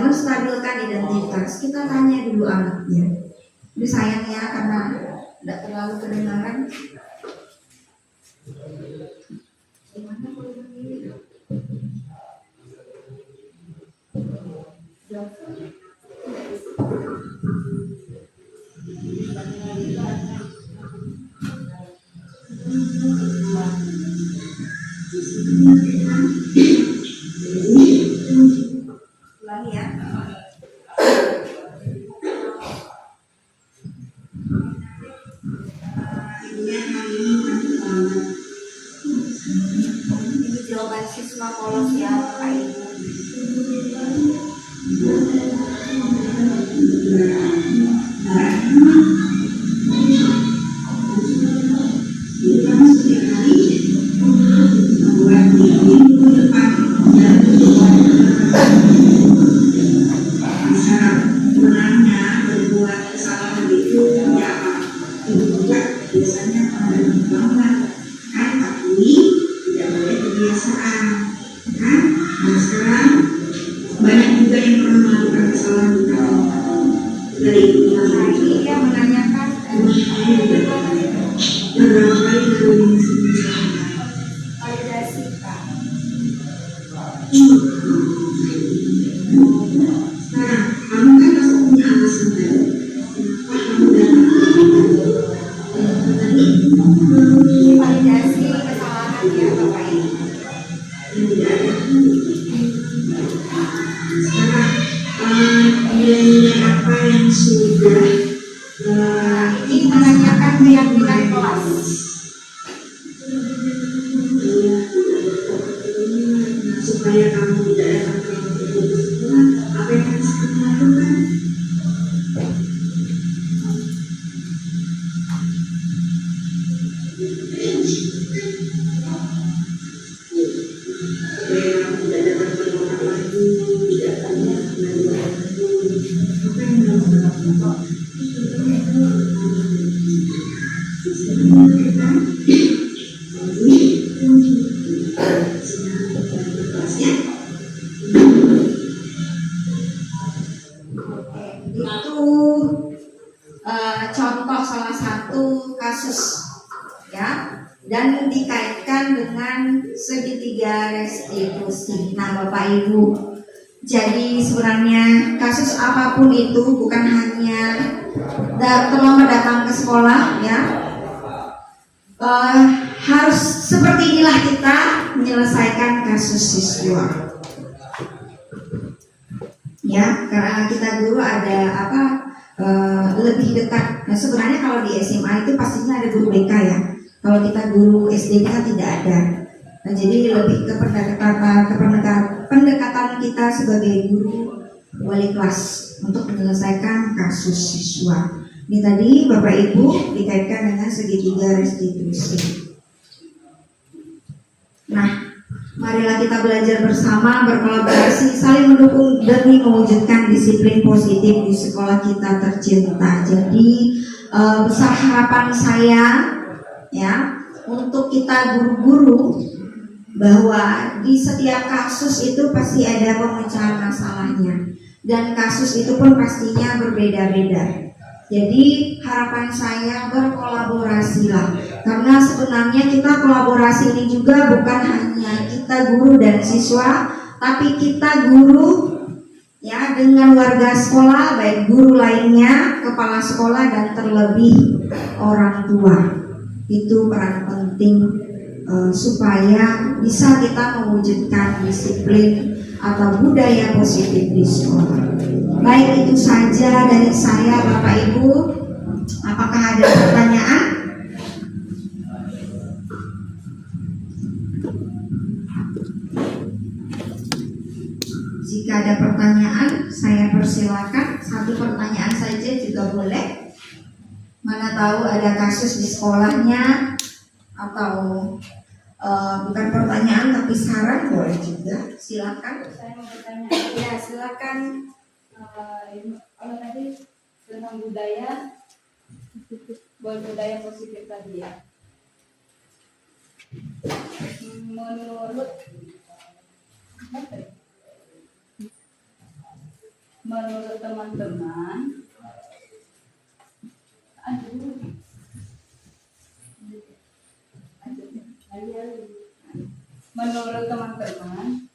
A: menstabilkan identitas. Kita tanya dulu anaknya. Ini sayang ya karena tidak terlalu kedengaran. Gimana kalau begini? Ulangi ya. Ini jawaban siswa polos ya Bapak Ibu. Ini menanyakan keyakinan kelas. Supaya kamu tidak datang ke sekolah, apa yang harus kamu lakukan? Contoh salah satu kasus ya, dan dikaitkan dengan segitiga restitusi. Nah Bapak Ibu, jadi sebenarnya kasus apapun itu bukan hanya terlambat datang ke sekolah ya, harus seperti inilah kita menyelesaikan kasus siswa ya, karena kita guru ada apa lebih dekat. Nah sebenarnya kalau di SMA itu pastinya ada guru BK ya. Kalau kita guru SD kita tidak ada. Nah, jadi lebih ke pendekatan kita sebagai guru wali kelas untuk menyelesaikan kasus siswa. Ini tadi Bapak Ibu dikaitkan dengan segitiga restitusi. Nah, marilah kita belajar bersama, berkolaborasi, saling mendukung demi mewujudkan disiplin positif di sekolah kita tercinta. Jadi besar harapan saya ya untuk kita guru-guru bahwa di setiap kasus itu pasti ada pemecahan masalahnya dan kasus itu pun pastinya berbeda-beda. Jadi harapan saya berkolaborasilah, karena sebenarnya kita kolaborasi ini juga bukan hanya kita guru dan siswa, tapi kita guru ya dengan warga sekolah, baik guru lainnya, kepala sekolah dan terlebih orang tua. Itu peran penting supaya bisa kita mewujudkan disiplin atau budaya positif di sekolah. Baik, itu saja dari saya Bapak Ibu. Apakah ada pertanyaan? Jika ada pertanyaan, saya persilakan. Satu pertanyaan saja juga boleh. Mana tahu ada kasus di sekolahnya, atau bukan pertanyaan tapi saran boleh juga. Silakan.
C: Saya mau bertanya.
A: Ya, silakan.
C: Kalau tadi tentang budaya positif tadi ya. Menurut teman-teman,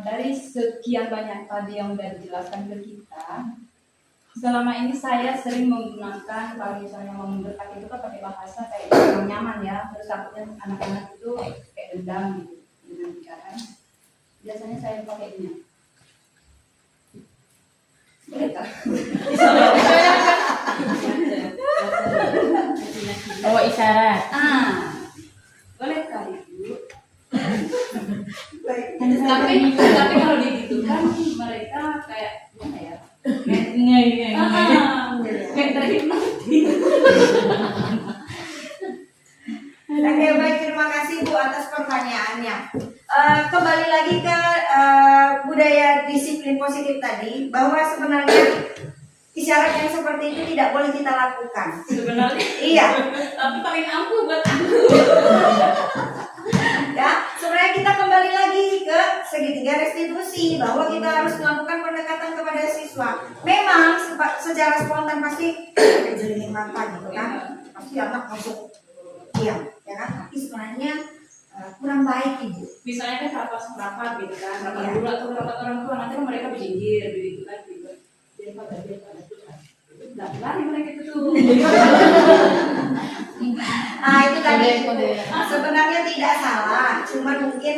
C: dari sekian banyak tadi yang sudah dijelaskan ke kita, selama ini saya sering menggunakan, kalau misalnya mau mendekat itu kan pakai bahasa kayak kurang nyaman ya, terus takutnya anak-anak itu kayak dendam gitu dengan bicara. Biasanya saya pakai ini. Bolehkah?
E: Bawa isyarat.
C: Bolehkah Ibu? Tapi kalau gitu kan mereka kayak gimana ya? Kayak terhipnotis.
A: Oke, baik, terima kasih Bu atas pertanyaannya. Kembali lagi ke budaya disiplin positif tadi, bahwa sebenarnya isyarat yang seperti itu tidak boleh kita lakukan.
C: Sebenarnya
A: Iya.
C: tapi paling ampuh buat aku.
A: Ya, sebenarnya kita kembali lagi ke segitiga restitusi, bahwa kita harus melakukan pendekatan kepada siswa. Memang secara spontan pasti jelingin mata gitu kan, pasti anak masuk diam, ya kan? Tapi sebenarnya kurang baik Ibu.
C: Misalnya kan rapat gitu kan, rapat
A: Iya.
C: dulu atau rapat orang tua, nanti kan mereka berjinjir gitu kan gitu. Jadi pada nggak lari mereka itu tuh.
A: Nah itu tadi sebenarnya tidak salah, cuman mungkin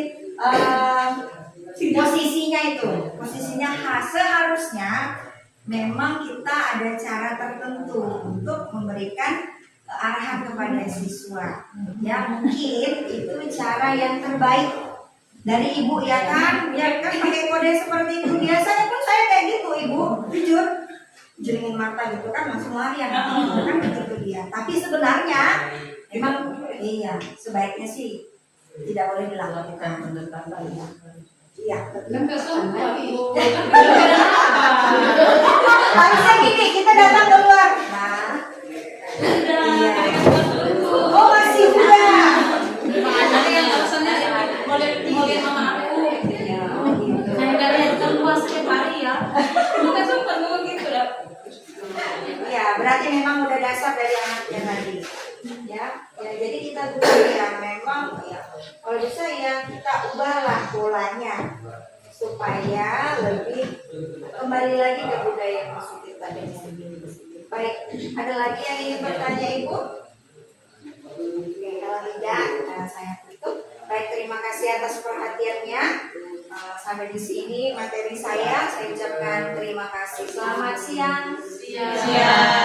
A: posisinya seharusnya memang kita ada cara tertentu untuk memberikan arahan kepada siswa. Ya mungkin itu cara yang terbaik dari Ibu ya kan, pakai kode seperti itu. Biasanya pun saya kayak gitu Ibu, jujur. Jelingin mata gitu kan langsung lari anak itu kan begitu dia. Tapi sebenarnya memang iya sebaiknya sih tidak boleh dilakukan. Iya.
C: Kan nggak sempat Ibu.
A: Harusnya gini, kita datang keluar. Nah, iya. Oh masih muda.
C: Ada yang alasannya boleh mama aku. Saya nggak lihat keluar setiap hari ya. Bukan sempat ngomong gitu dah.
A: Ya, berarti memang udah dasar dari anaknya tadi. Ya, jadi kita dulu ya memang ya kalau bisa ya kita ubahlah polanya supaya lebih kembali lagi ke budaya positif tadi. Baik, ada lagi yang ingin bertanya Ibu? Oke, kalau tidak saya tutup. Baik, terima kasih atas perhatiannya. Sampai di sini materi saya ucapkan terima kasih. Selamat siang.
E: Siang.